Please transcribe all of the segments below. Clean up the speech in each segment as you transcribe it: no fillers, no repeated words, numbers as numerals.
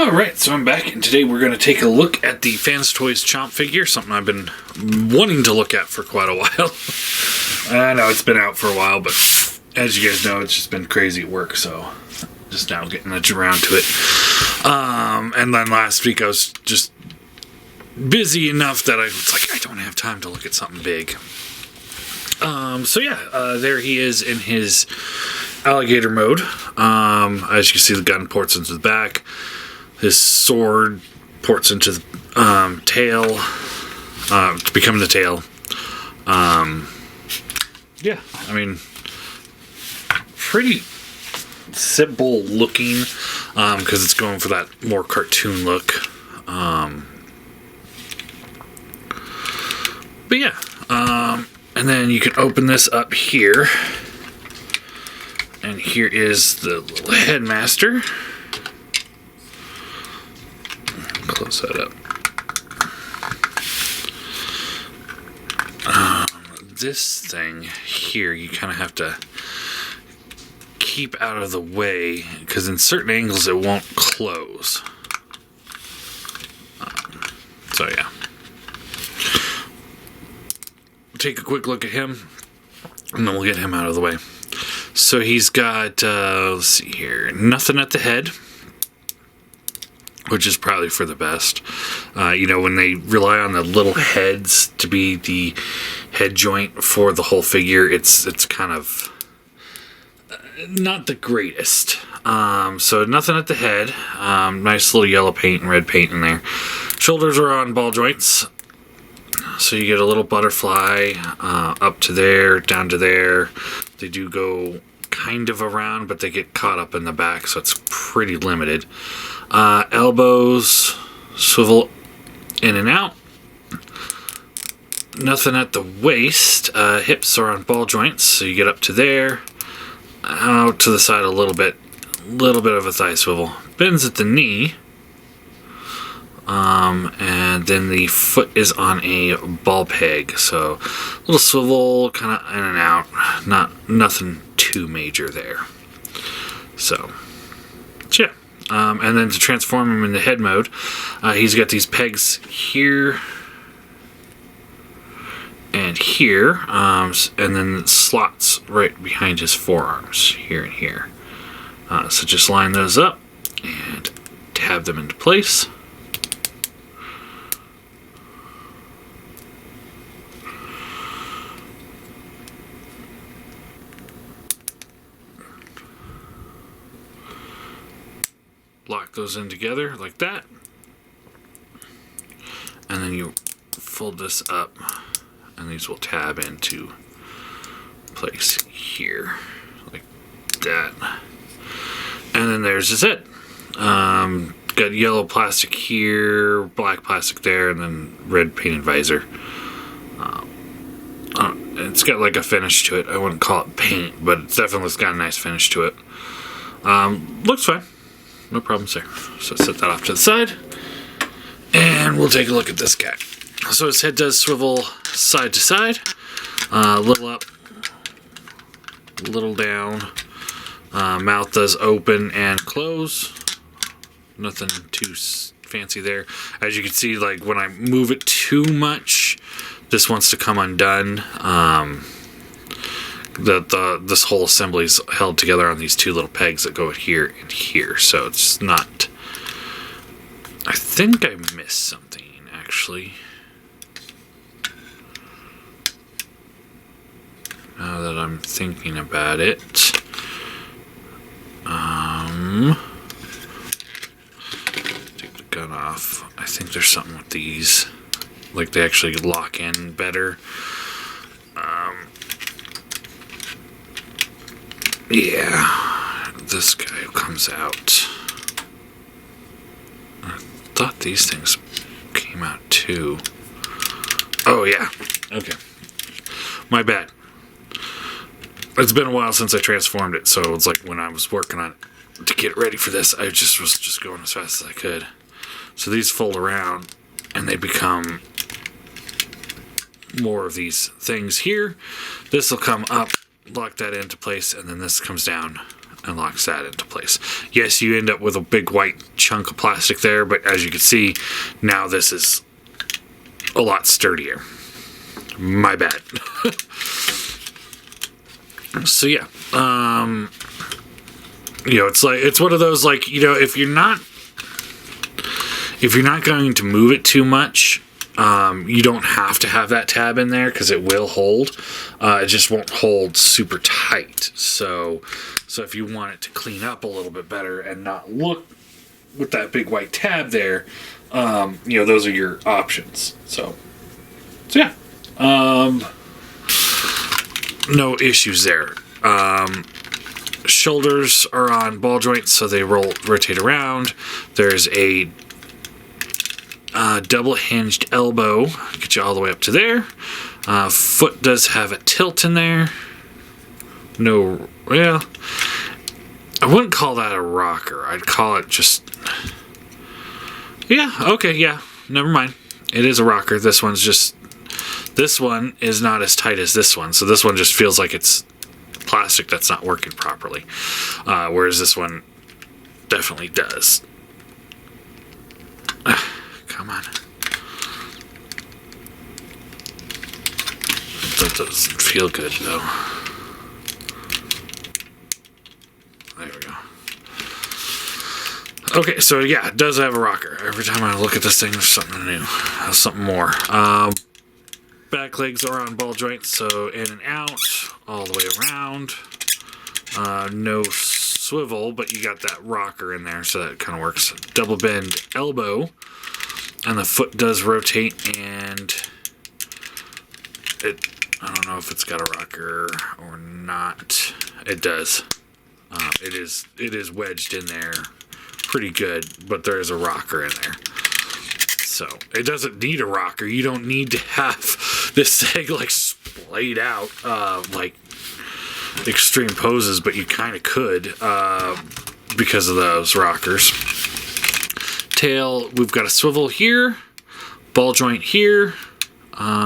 Alright, so I'm back, and today we're going to take a look at the Fanstoys Chomp figure, something I've been wanting to look at for quite a while. I know it's been out for a while, but as you guys know, it's just been crazy at work, so just now getting around to it. And then last week I was just busy enough that I was like, I don't have time to look at something big. There he is in his alligator mode. As you can see, the gun ports into the back. His sword ports into the tail, to become the tail. Pretty simple looking, because it's going for that more cartoon look. And then you can open this up here. And here is the little Headmaster. Close that up. This thing here, you kind of have to keep out of the way, because in certain angles it won't close. Take a quick look at him, and then we'll get him out of the way. So he's got, let's see here, nothing at the head, which is probably for the best. When they rely on the little heads to be the head joint for the whole figure, it's kind of not the greatest. So nothing at the head. Nice little yellow paint and red paint in there. Shoulders are on ball joints. So you get a little butterfly up to there, down to there. They do go kind of around, but they get caught up in the back, so it's pretty limited. Elbows swivel in and out. Nothing at the waist. Hips are on ball joints, so you get up to there. Out to the side a little bit of a thigh swivel. Bends at the knee. And then the foot is on a ball peg, so a little swivel, kind of in and out. Nothing too major there. And then to transform him into head mode, he's got these pegs here and here, and then slots right behind his forearms, here and here. So just line those up and tab them into place. Lock those in together like that, and then you fold this up, and these will tab into place here like that. And then there's his head. Got yellow plastic here, black plastic there, and then red painted visor. It's got like a finish to it. I wouldn't call it paint, but it definitely got a nice finish to it. Looks fine. No problems there. So set that off to the side. And we'll take a look at this guy. So his head does swivel side to side. A little up, a little down. Mouth does open and close. Nothing too fancy there. As you can see, like when I move it too much, this wants to come undone. This whole assembly is held together on these two little pegs that go here and here, so it's not. I think I missed something actually. Now that I'm thinking about it, take the gun off. I think there's something with these, like they actually lock in better. Yeah, this guy comes out. I thought these things came out too. Oh yeah, okay. My bad. It's been a while since I transformed it, so it's like when I was working on it to get ready for this, I was just going as fast as I could. So these fold around, and they become more of these things here. This will come up, lock that into place, and then this comes down and locks that into place. Yes, you end up with a big white chunk of plastic there, but as you can see, now this is a lot sturdier. My bad. So yeah, you know, it's one of those, like, you know, if you're not going to move it too much, you don't have to have that tab in there because it will hold. It just won't hold super tight. So if you want it to clean up a little bit better and not look with that big white tab there, you know, those are your options. So yeah, no issues there. Shoulders are on ball joints, so they rotate around. There's a double hinged elbow, get you all the way up to there. Foot does have a tilt in there. No, well, I wouldn't call that a rocker. I'd call it just, yeah, okay, yeah, never mind. It is a rocker. This one is not as tight as this one, so this one just feels like it's plastic that's not working properly, whereas this one definitely does. Come on. That doesn't feel good, though. There we go. Okay, so yeah, it does have a rocker. Every time I look at this thing, there's something new. Something more. Back legs are on ball joints, so in and out, all the way around. No swivel, but you got that rocker in there, so that kind of works. Double bend elbow. And the foot does rotate, and I don't know if it's got a rocker or not. It does. It is wedged in there pretty good, but there is a rocker in there. So it doesn't need a rocker. You don't need to have this thing like splayed out like extreme poses, but you kind of could because of those rockers. Tail, we've got a swivel here, ball joint here,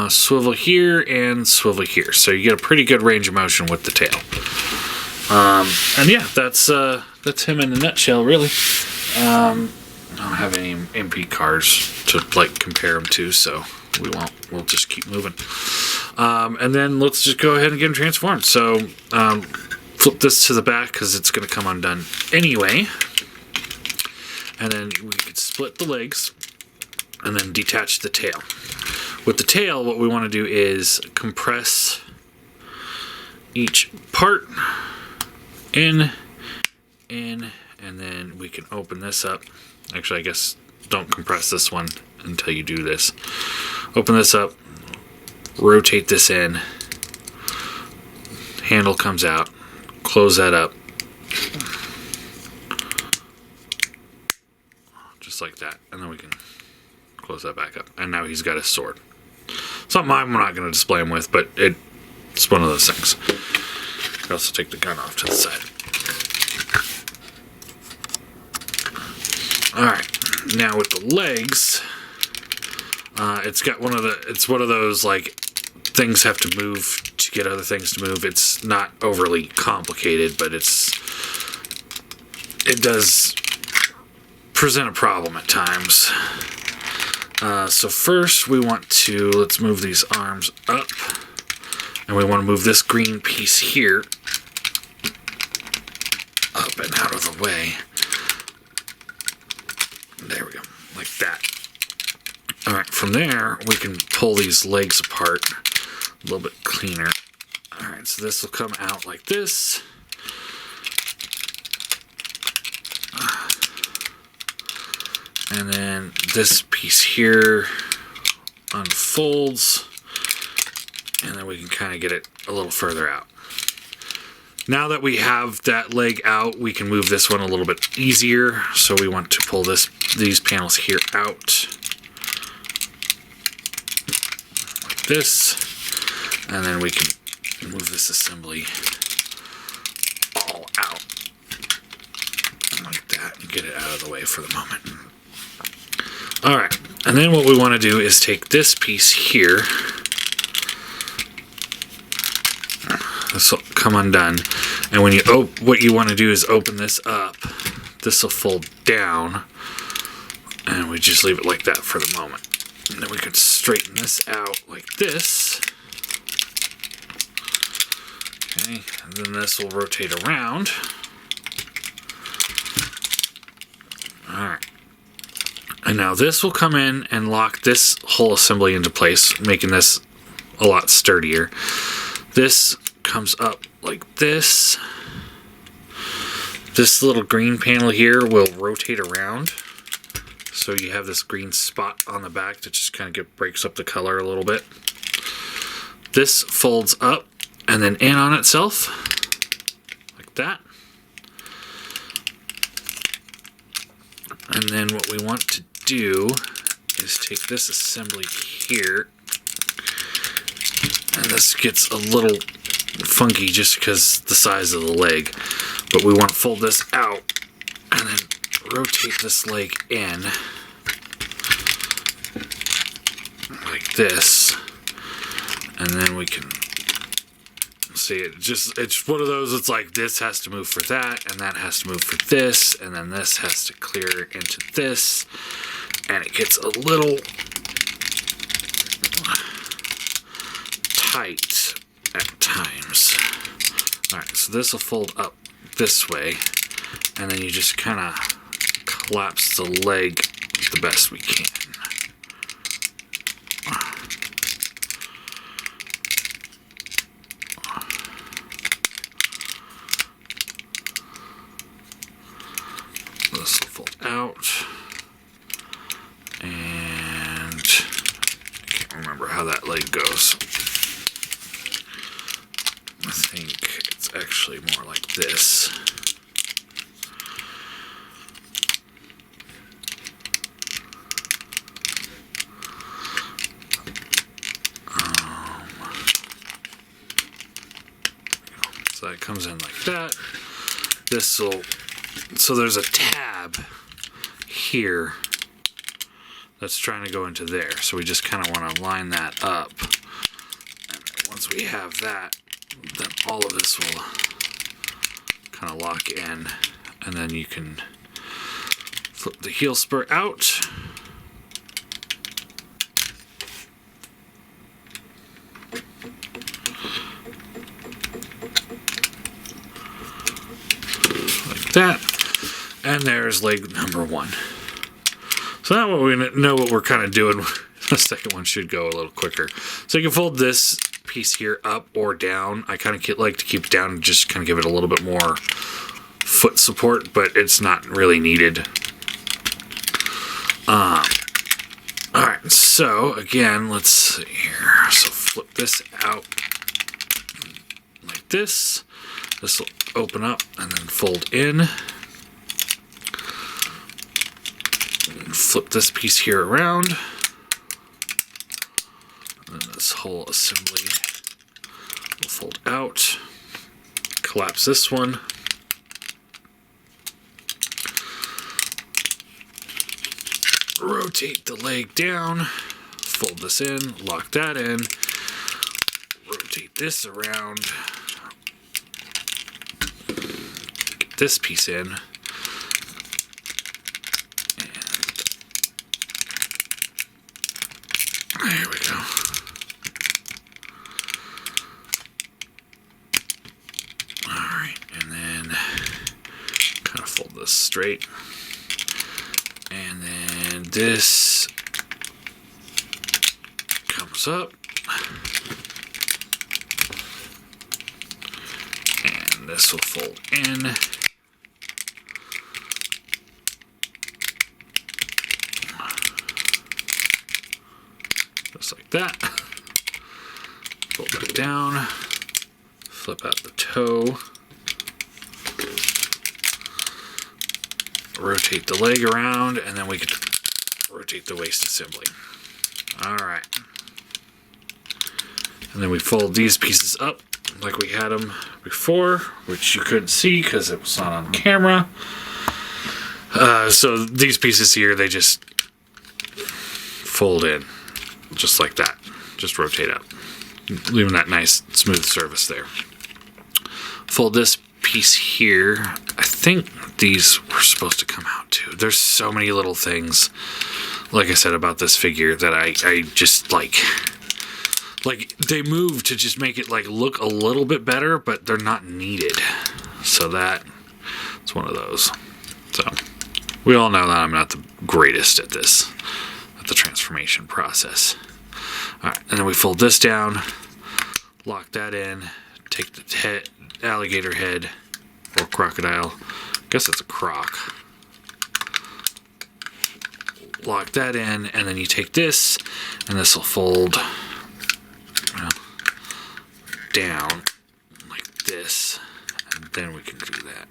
swivel here, and swivel here. So you get a pretty good range of motion with the tail. And yeah, that's him in a nutshell, really. I don't have any MP cars to like compare them to, so we won't. We'll just keep moving. And then let's just go ahead and get him transformed. So flip this to the back because it's going to come undone anyway. And then we could split the legs and then detach the tail. With the tail, what we want to do is compress each part in, and then we can open this up. Actually, I guess don't compress this one until you do this. Open this up, rotate this in, handle comes out, close that up. Just like that, and then we can close that back up. And now he's got his sword. Something I'm not going to display him with, but it's one of those things. I also take the gun off to the side. Alright, now with the legs, it's one of those, like, things have to move to get other things to move. It's not overly complicated, but it does present a problem at times. So first we want to, let's move these arms up, and we want to move this green piece here up and out of the way. There we go, like that. Alright, from there we can pull these legs apart a little bit cleaner. Alright, so this will come out like this. And then this piece here unfolds, and then we can kind of get it a little further out. Now that we have that leg out, we can move this one a little bit easier. So we want to pull these panels here out like this, and then we can move this assembly all out like that and get it out of the way for the moment. Alright, and then what we want to do is take this piece here. This will come undone. And when you what you want to do is open this up. This will fold down, and we just leave it like that for the moment. And then we could straighten this out like this. Okay, and then this will rotate around. Alright. And now this will come in and lock this whole assembly into place, making this a lot sturdier. This comes up like this. This little green panel here will rotate around. So you have this green spot on the back that just kind of breaks up the color a little bit. This folds up and then in on itself, like that. And then what we want to do is take this assembly here. And this gets a little funky just because the size of the leg. But we want to fold this out and then rotate this leg in like this. And then we can see it. It's one of those, it's like this has to move for that, and that has to move for this, and then this has to clear into this. And it gets a little tight at times. Alright, so this will fold up this way, and then you just kind of collapse the leg the best we can. This will fold out, and I can't remember how that leg goes. I think it's actually more like this. So that comes in like that. This will, so there's a tab here that's trying to go into there. So we just kind of want to line that up. And once we have that, then all of this will kind of lock in, and then you can flip the heel spur out. Like that. And there's leg number one. So now we know what we're kind of doing. The second one should go a little quicker. So you can fold this piece here up or down. I kind of like to keep it down and just kind of give it a little bit more foot support, but it's not really needed. Alright, so again, let's see here. So flip this out like this. This will open up and then fold in. And flip this piece here around. And this whole assembly will fold out. Collapse this one. Rotate the leg down. Fold this in. Lock that in. Rotate this around. Get this piece in. There we go. Alright, and then kind of fold this straight. And then this comes up. And this will fold in. Just like that. Fold that down. Flip out the toe. Rotate the leg around, and then we can rotate the waist assembly. Alright. And then we fold these pieces up like we had them before, which you couldn't see because it was not on camera. So these pieces here, they just fold in. Just like that. Just rotate up. Leaving that nice smooth surface there. Fold this piece here, I think these were supposed to come out too. There's so many little things, like I said, about this figure that I just like they move to just make it like look a little bit better, but they're not needed. So it's one of those. So we all know that I'm not the greatest at this, at the transformation process. All right, and then we fold this down, lock that in, take the alligator head or crocodile. I guess it's a croc. Lock that in, and then you take this, and this will fold down like this, and then we can do that.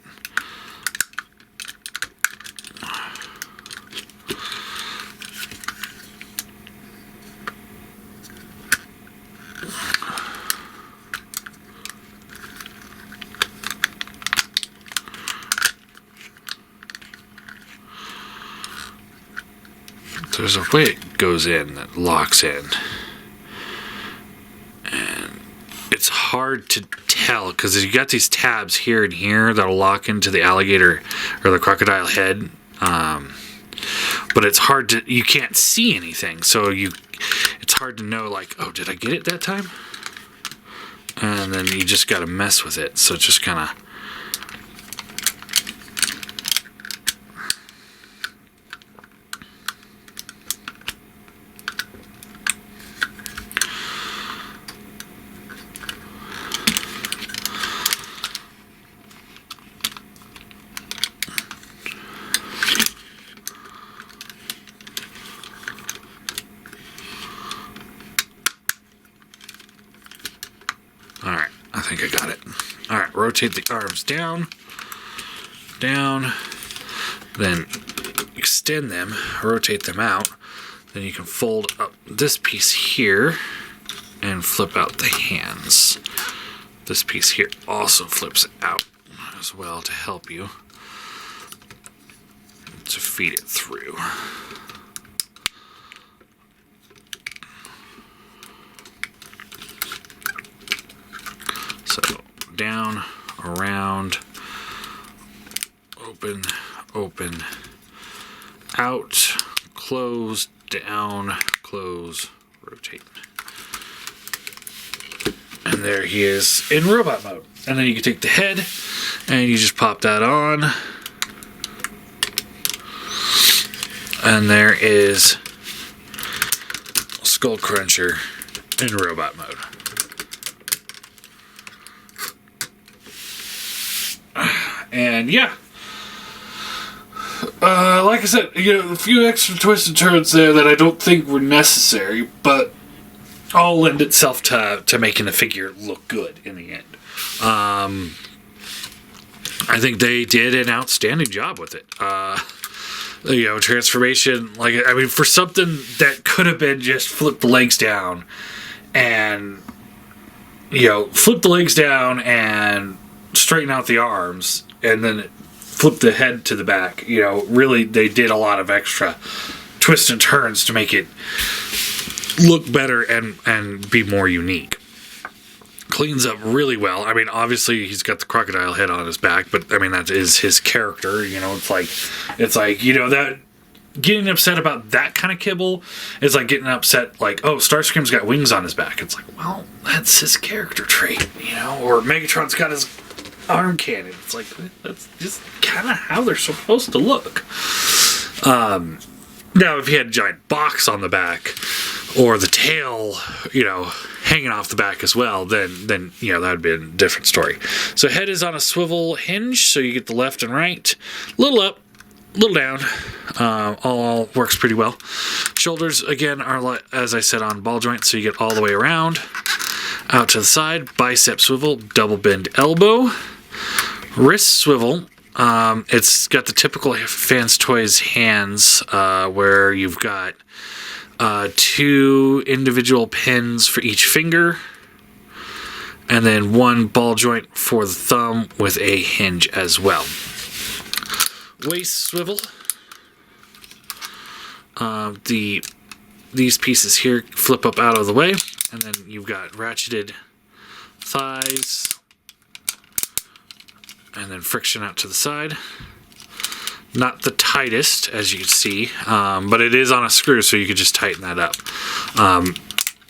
There's a way it goes in that locks in, and it's hard to tell because you got these tabs here and here that'll lock into the alligator or the crocodile head, but it's hard to, you can't see anything, so it's hard to know like, oh, did I get it that time? And then you just got to mess with it, so just kind of Alright, I think I got it. Alright, rotate the arms down, then extend them, rotate them out, then you can fold up this piece here and flip out the hands. This piece here also flips out as well to help you to feed it through. So down, around, open, open, out, close, down, close, rotate. And there he is in robot mode. And then you can take the head and you just pop that on. And there is Skullcruncher in robot mode. And yeah, like I said, a few extra twists and turns there that I don't think were necessary, but all lend itself to making the figure look good in the end. I think they did an outstanding job with it. Transformation, for something that could have been just flip the legs down and straighten out the arms and then flip the head to the back. Really they did a lot of extra twists and turns to make it look better and be more unique. Cleans up really well. Obviously he's got the crocodile head on his back, but that is his character. It's like that getting upset about that kind of kibble is like getting upset like, oh, Starscream's got wings on his back. It's like, well, that's his character trait, or Megatron's got his arm cannon. It's like, that's just kind of how they're supposed to look. Now, if he had a giant box on the back or the tail, hanging off the back as well, then that would be a different story. So head is on a swivel hinge, so you get the left and right, a little up, a little down, all works pretty well. Shoulders, again, are, as I said, on ball joint, so you get all the way around, out to the side, bicep swivel, double bend elbow, wrist swivel. It's got the typical Fanstoys hands, where you've got 2 individual pins for each finger, and then 1 ball joint for the thumb with a hinge as well. Waist swivel. These pieces here flip up out of the way, and then you've got ratcheted thighs and then friction out to the side. Not the tightest, as you can see, but it is on a screw, so you could just tighten that up.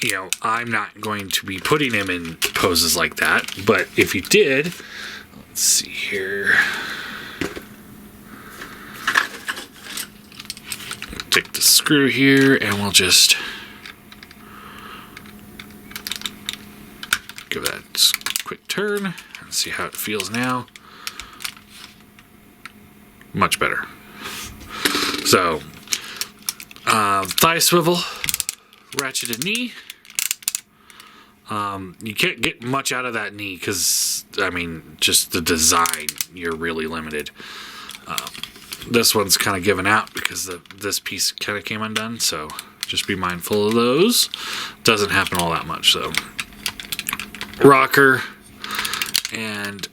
You know, I'm not going to be putting him in poses like that, but if you did, let's see here. Take the screw here, and we'll just give that a quick turn and see how it feels now. Much better. So, thigh swivel, ratcheted knee. You can't get much out of that knee because, I mean, just the design, you're really limited. This one's kind of given out because this piece kind of came undone, so just be mindful of those. Doesn't happen all that much, so. Rocker and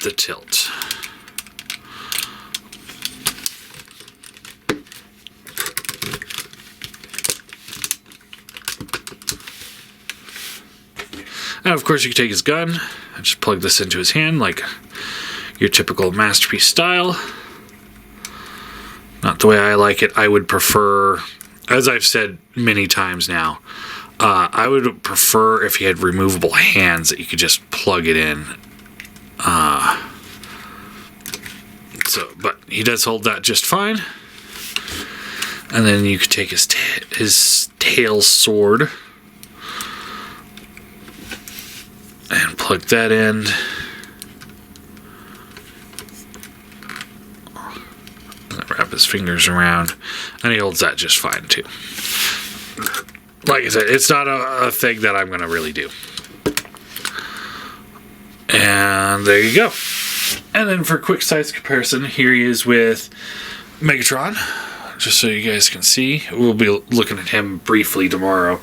the tilt. And of course you can take his gun and just plug this into his hand like your typical Masterpiece style. Not the way I like it. I would prefer, as I've said many times now, I would prefer if he had removable hands that you could just plug it in. But he does hold that just fine. And then you could take his tail sword and plug that in. And wrap his fingers around, and he holds that just fine too. Like I said, it's not a thing that I'm going to really do. And there you go. And then for quick size comparison, here he is with Megatron. Just so you guys can see. We'll be looking at him briefly tomorrow.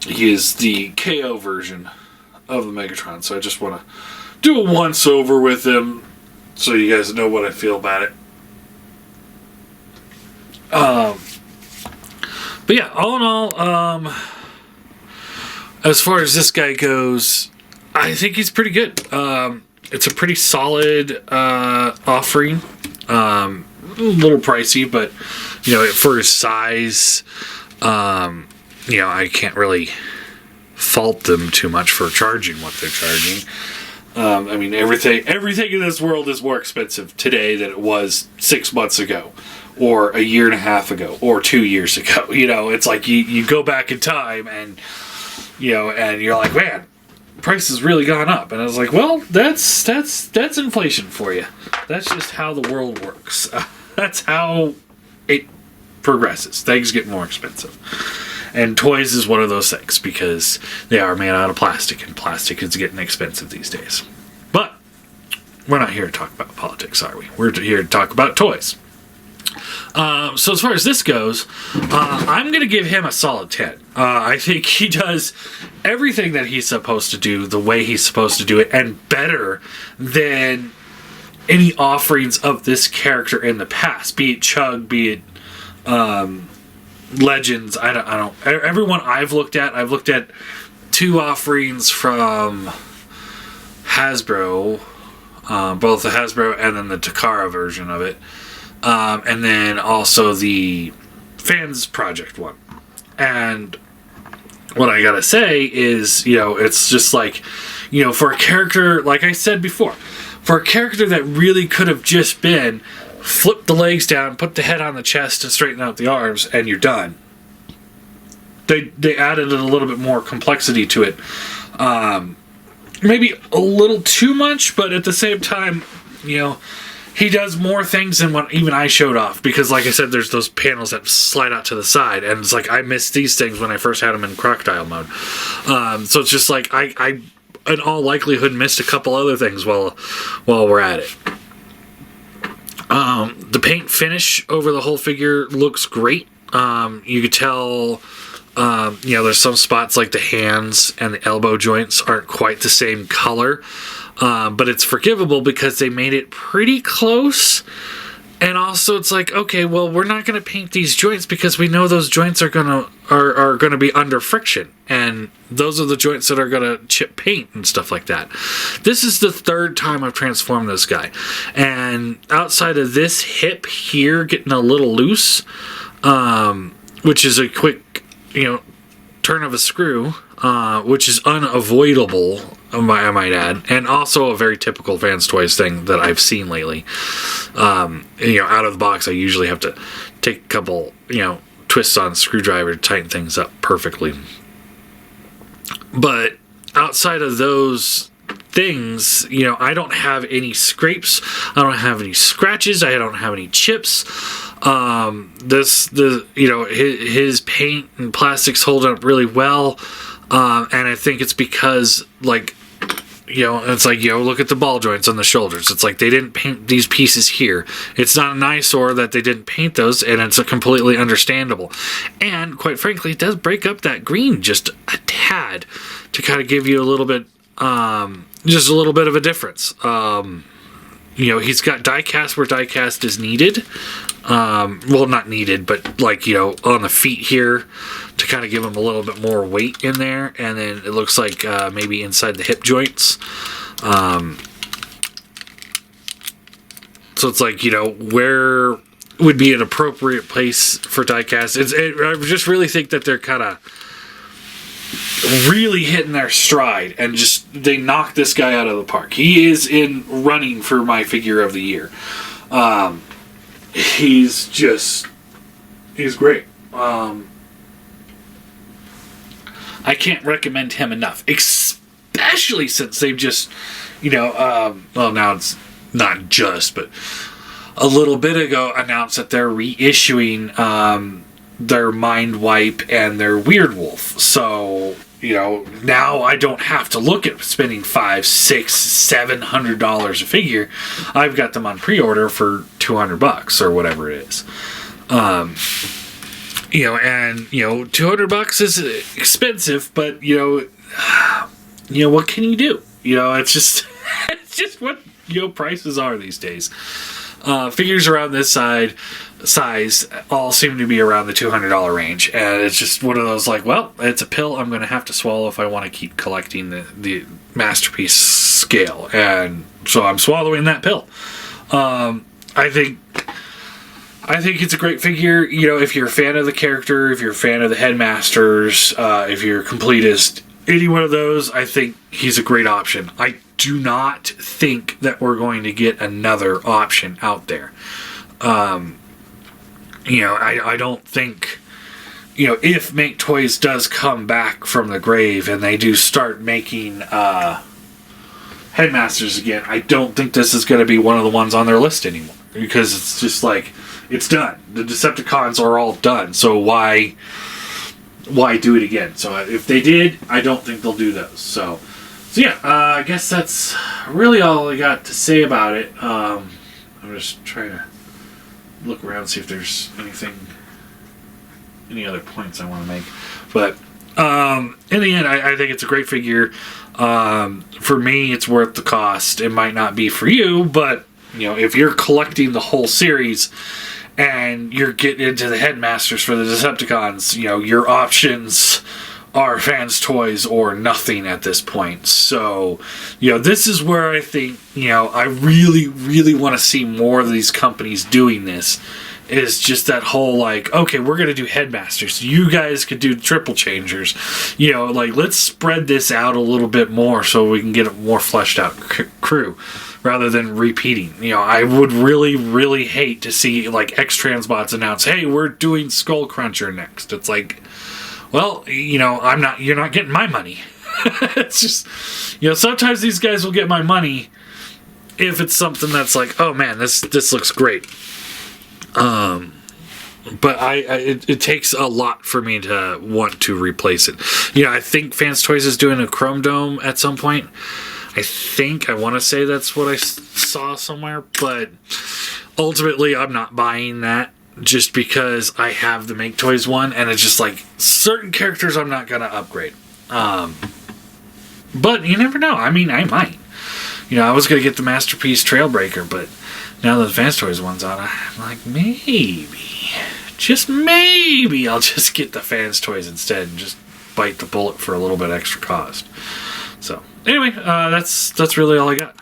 He is the KO version of the Megatron, so I just want to do a once over with him so you guys know what I feel about it. But yeah, all in all, as far as this guy goes, I think he's pretty good. It's a pretty solid offering. A little pricey, but you know, for his size, you know, I can't really fault them too much for charging what they're charging. I mean, everything in this world is more expensive today than it was 6 months ago, or a year and a half ago, or 2 years ago. You know, it's like you go back in time, and you know, and you're like, man, price has really gone up. And I was like, well, that's inflation for you. That's just how the world works. That's how it progresses. Things get more expensive. And toys is one of those things because they are made out of plastic, and plastic is getting expensive these days. But we're not here to talk about politics, are we? We're here to talk about toys. So as far as this goes, I'm going to give him a solid 10. I think he does everything that he's supposed to do the way he's supposed to do it, and better than any offerings of this character in the past, be it Chug, be it Legends. I don't. Everyone I've looked at 2 offerings from Hasbro, both the Hasbro and then the Takara version of it, and then also the Fans Project one. And what I gotta say is, you know, it's just like, you know, for a character, like I said before, for a character that really could have just been flip the legs down, put the head on the chest, and straighten out the arms, and you're done. They added a little bit more complexity to it. Maybe a little too much, but at the same time, you know, he does more things than what even I showed off. Because, like I said, there's those panels that slide out to the side, and it's like I missed these things when I first had them in crocodile mode. So it's just like I in all likelihood missed a couple other things while we're at it. The paint finish over the whole figure looks great. You could tell, you know, there's some spots like the hands and the elbow joints aren't quite the same color, but it's forgivable because they made it pretty close And also, it's like, okay, well, we're not going to paint these joints because we know those joints are gonna be under friction, and those are the joints that are gonna chip paint and stuff like that. This is the third time I've transformed this guy, and outside of this hip here getting a little loose, which is a quick, turn of a screw, which is unavoidable, I might add, and also a very typical Fanstoys thing that I've seen lately. Out of the box, I usually have to take a couple, twists on a screwdriver to tighten things up perfectly. But outside of those things, I don't have any scrapes, I don't have any scratches, I don't have any chips. His paint and plastics hold up really well, and I think it's because, it's like, look at the ball joints on the shoulders. It's like they didn't paint these pieces here. It's not an eyesore that they didn't paint those, and it's completely understandable. And quite frankly, it does break up that green just a tad to kind of give you a little bit, just a little bit of a difference. He's got die cast where die cast is needed. Well, not needed, but on the feet here to kind of give him a little bit more weight in there. And then it looks like maybe inside the hip joints. So it's like, where would be an appropriate place for die cast? I just really think that they're kind of really hitting their stride, and they knocked this guy out of the park. He is in running for my figure of the year. He's great. I can't recommend him enough, especially since they've just, well, now it's not just, but a little bit ago announced that they're reissuing their Mind Wipe and their Weird Wolf. So, now I don't have to look at spending $500, $600, $700 a figure. I've got them on pre-order for $200 or whatever it is. And $200 is expensive, but what can you do? It's just what prices are these days. Figures around this size all seem to be around the $200 range, and it's just one of those it's a pill I'm going to have to swallow if I want to keep collecting the masterpiece scale, and so I'm swallowing that pill. I think it's a great figure. If you're a fan of the character, if you're a fan of the Headmasters, if you're a completist, any one of those, I think he's a great option. I do not think that we're going to get another option out there. I don't think, if Make Toys does come back from the grave and they do start making Headmasters again, I don't think this is going to be one of the ones on their list anymore, because it's just it's done. The Decepticons are all done, so why do it again? So if they did, I don't think they'll do those. So yeah, I guess that's really all I got to say about it. I'm just trying to look around, see if there's any other points I want to make. But in the end, I think it's a great figure. For me, it's worth the cost. It might not be for you, but if you're collecting the whole series and you're getting into the Headmasters for the Decepticons, your options are Fanstoys or nothing at this point. So, this is where I think, I really, really want to see more of these companies doing this. Is just that whole okay, we're going to do Headmasters. You guys could do Triple Changers. Let's spread this out a little bit more so we can get a more fleshed out crew rather than repeating. I would really, really hate to see X-Transbots announce, hey, we're doing Skullcruncher next. It's well, you're not getting my money. It's just, sometimes these guys will get my money if it's something that's oh man, this looks great. But it takes a lot for me to want to replace it. I think Fanstoys is doing a Chrome Dome at some point. I want to say that's what I saw somewhere, but ultimately I'm not buying that just because I have the Make Toys one, and it's just certain characters I'm not going to upgrade. But you never know. I mean, I might. I was going to get the Masterpiece Trailbreaker, but now that the Fanstoys one's out, I'm like, maybe, just maybe, I'll just get the Fanstoys instead and just bite the bullet for a little bit extra cost. So, anyway, that's really all I got.